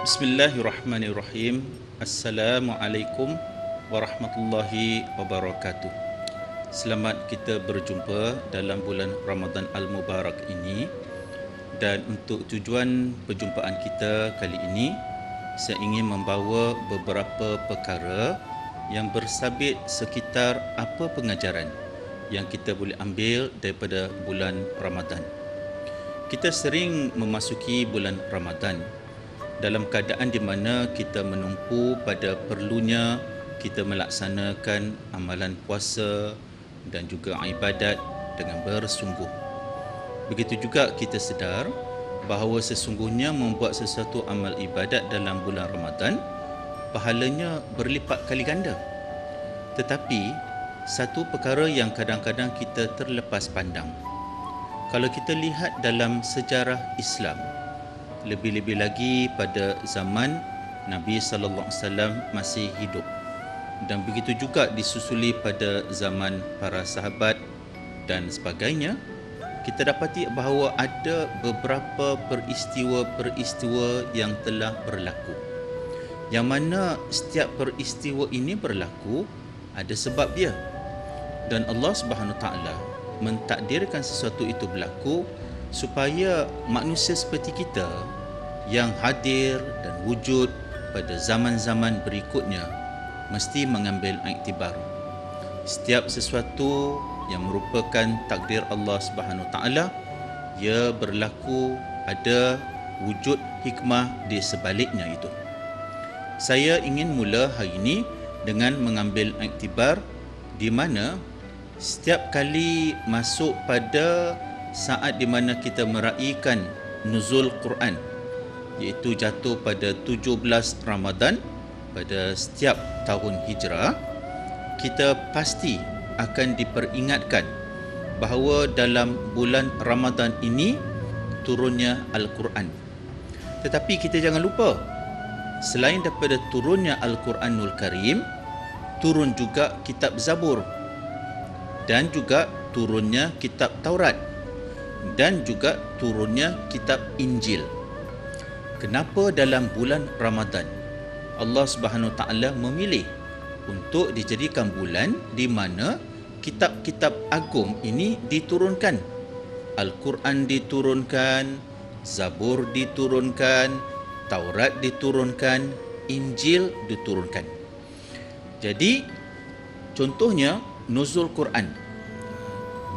Bismillahirrahmanirrahim. Assalamualaikum warahmatullahi wabarakatuh. Selamat kita berjumpa dalam bulan Ramadan Al-Mubarak ini. Dan untuk tujuan perjumpaan kita kali ini, saya ingin membawa beberapa perkara yang bersabit sekitar apa pengajaran yang kita boleh ambil daripada bulan Ramadan. Kita sering memasuki bulan Ramadan dalam keadaan di mana kita menumpu pada perlunya kita melaksanakan amalan puasa dan juga ibadat dengan bersungguh. Begitu juga kita sedar bahawa sesungguhnya membuat sesuatu amal ibadat dalam bulan Ramadan, pahalanya berlipat kali ganda. Tetapi satu perkara yang kadang-kadang kita terlepas pandang, kalau kita lihat dalam sejarah Islam, lebih-lebih lagi pada zaman Nabi sallallahu alaihi wasallam masih hidup, dan begitu juga disusuli pada zaman para sahabat dan sebagainya, kita dapati bahawa ada beberapa peristiwa-peristiwa yang telah berlaku, yang mana setiap peristiwa ini berlaku ada sebab dia, dan Allah Subhanahu Taala mentakdirkan sesuatu itu berlaku supaya manusia seperti kita yang hadir dan wujud pada zaman-zaman berikutnya mesti mengambil iktibar. Setiap sesuatu yang merupakan takdir Allah Subhanahu Taala, ia berlaku ada wujud hikmah di sebaliknya itu. Saya ingin mula hari ini dengan mengambil iktibar di mana setiap kali masuk pada saat di mana kita meraihkan nuzul Quran, iaitu jatuh pada 17 Ramadan pada setiap tahun hijrah, kita pasti akan diperingatkan bahawa dalam bulan Ramadan ini turunnya Al-Quran. Tetapi kita jangan lupa, selain daripada turunnya Al-Quranul Karim, turun juga kitab Zabur, dan juga turunnya kitab Taurat, dan juga turunnya kitab Injil. Kenapa dalam bulan Ramadan Allah Subhanahu Taala memilih untuk dijadikan bulan di mana kitab-kitab agung ini diturunkan? Al-Quran diturunkan, Zabur diturunkan, Taurat diturunkan, Injil diturunkan. Jadi contohnya nuzul Quran,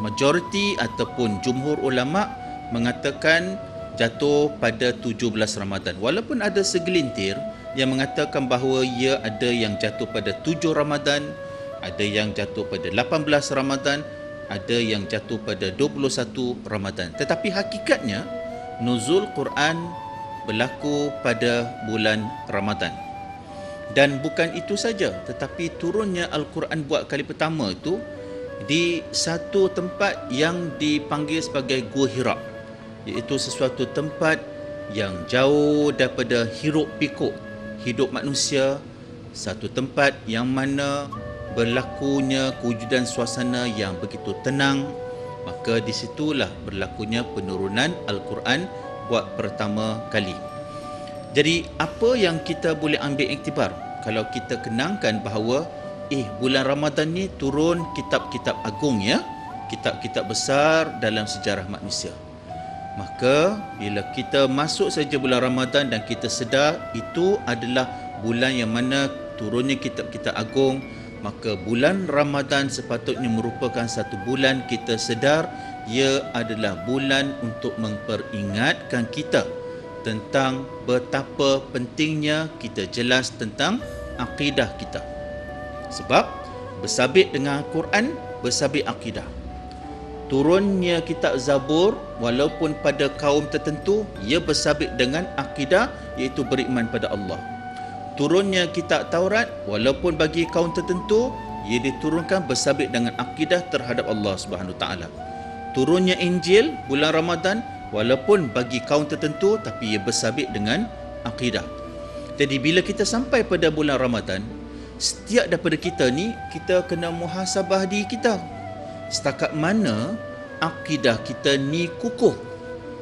majoriti ataupun jumhur ulama mengatakan jatuh pada 17 Ramadan, walaupun ada segelintir yang mengatakan bahawa ia ada yang jatuh pada 7 Ramadan, ada yang jatuh pada 18 Ramadan, ada yang jatuh pada 21 Ramadan. Tetapi hakikatnya nuzul Quran berlaku pada bulan Ramadan. Dan bukan itu saja, tetapi turunnya Al-Quran buat kali pertama itu di satu tempat yang dipanggil sebagai Gua Hira, iaitu sesuatu tempat yang jauh daripada hiruk pikuk hidup manusia, satu tempat yang mana berlakunya kewujudan suasana yang begitu tenang. Maka di situlah berlakunya penurunan Al-Quran buat pertama kali. Jadi apa yang kita boleh ambil iktibar kalau kita kenangkan bahawa bulan Ramadan ni turun kitab-kitab agung, ya, kitab-kitab besar dalam sejarah manusia. Maka bila kita masuk saja bulan Ramadan dan kita sedar itu adalah bulan yang mana turunnya kitab-kitab agung, maka bulan Ramadan sepatutnya merupakan satu bulan kita sedar ia adalah bulan untuk memperingatkan kita tentang betapa pentingnya kita jelas tentang akidah kita. Sebab bersabit dengan Al-Quran, bersabit akidah. Turunnya kitab Zabur, walaupun pada kaum tertentu, ia bersabit dengan akidah, iaitu beriman pada Allah. Turunnya kitab Taurat, walaupun bagi kaum tertentu, ia diturunkan bersabit dengan akidah terhadap Allah Subhanahu Taala. Turunnya Injil bulan Ramadan, walaupun bagi kaum tertentu, tapi ia bersabit dengan akidah. Jadi bila kita sampai pada bulan Ramadan, setiap daripada kita ni, kita kena muhasabah diri kita. Setakat mana akidah kita ni kukuh,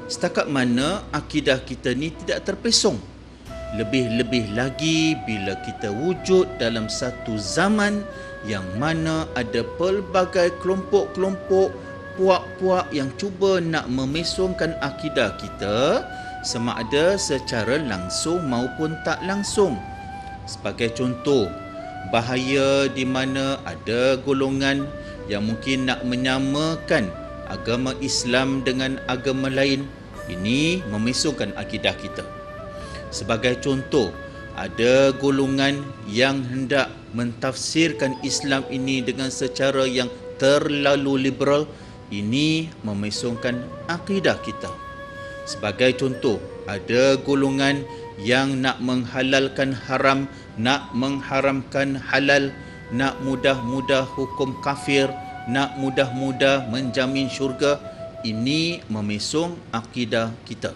setakat mana akidah kita ni tidak terpesong. Lebih-lebih lagi bila kita wujud dalam satu zaman yang mana ada pelbagai kelompok-kelompok, puak-puak yang cuba nak memesongkan akidah kita, sama ada secara langsung maupun tak langsung. Sebagai contoh, bahaya di mana ada golongan yang mungkin nak menyamakan agama Islam dengan agama lain. Ini memesongkan akidah kita. Sebagai contoh, ada golongan yang hendak mentafsirkan Islam ini dengan secara yang terlalu liberal. Ini memesongkan akidah kita. Sebagai contoh, ada golongan yang nak menghalalkan haram, nak mengharamkan halal, nak mudah-mudah hukum kafir, nak mudah-mudah menjamin syurga. Ini memesong akidah kita.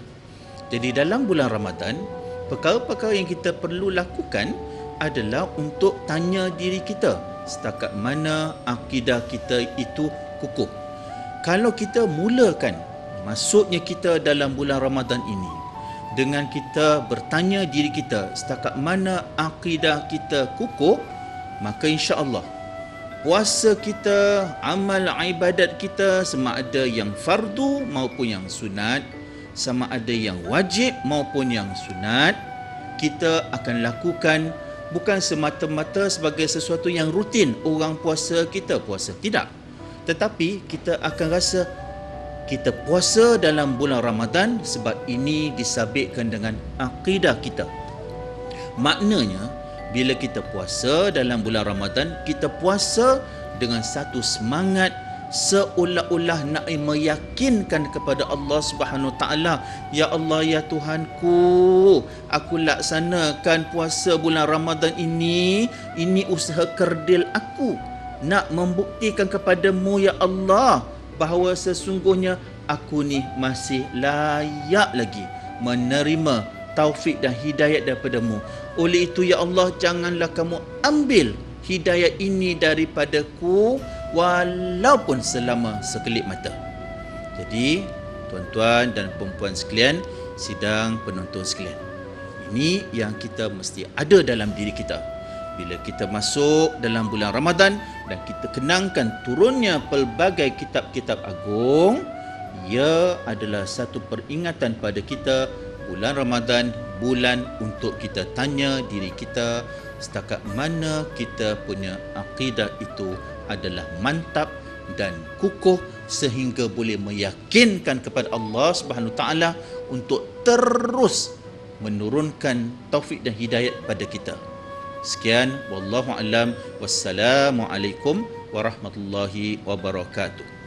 Jadi dalam bulan Ramadan, perkara-perkara yang kita perlu lakukan adalah untuk tanya diri kita, setakat mana akidah kita itu kukuh. Kalau kita mulakan masuknya kita dalam bulan Ramadan ini dengan kita bertanya diri kita setakat mana akidah kita kukuh, maka insya-Allah puasa kita, amal ibadat kita, sama ada yang fardu maupun yang sunat, sama ada yang wajib maupun yang sunat, kita akan lakukan bukan semata-mata sebagai sesuatu yang rutin. Orang puasa, kita puasa, tidak. Tetapi kita akan rasa kita puasa dalam bulan Ramadan sebab ini disabitkan dengan akidah kita. Maknanya, bila kita puasa dalam bulan Ramadan, kita puasa dengan satu semangat seolah-olah nak meyakinkan kepada Allah Subhanahu Taala, ya Allah, ya Tuhanku, aku laksanakan puasa bulan Ramadan ini usaha kerdil aku nak membuktikan kepadamu, ya Allah, bahawa sesungguhnya aku ni masih layak lagi menerima taufik dan hidayat daripada-Mu. Oleh itu, ya Allah, janganlah kamu ambil hidayat ini daripadaku walaupun selama sekelip mata. Jadi, tuan-tuan dan puan-puan sekalian, sidang penonton sekalian, ini yang kita mesti ada dalam diri kita. Bila kita masuk dalam bulan Ramadan dan kita kenangkan turunnya pelbagai kitab-kitab agung, ia adalah satu peringatan pada kita. Bulan Ramadan, bulan untuk kita tanya diri kita setakat mana kita punya akidah itu adalah mantap dan kukuh sehingga boleh meyakinkan kepada Allah Subhanahu Taala untuk terus menurunkan taufik dan hidayat pada kita. Sekian, wallahu alam, wassalamualaikum warahmatullahi wabarakatuh.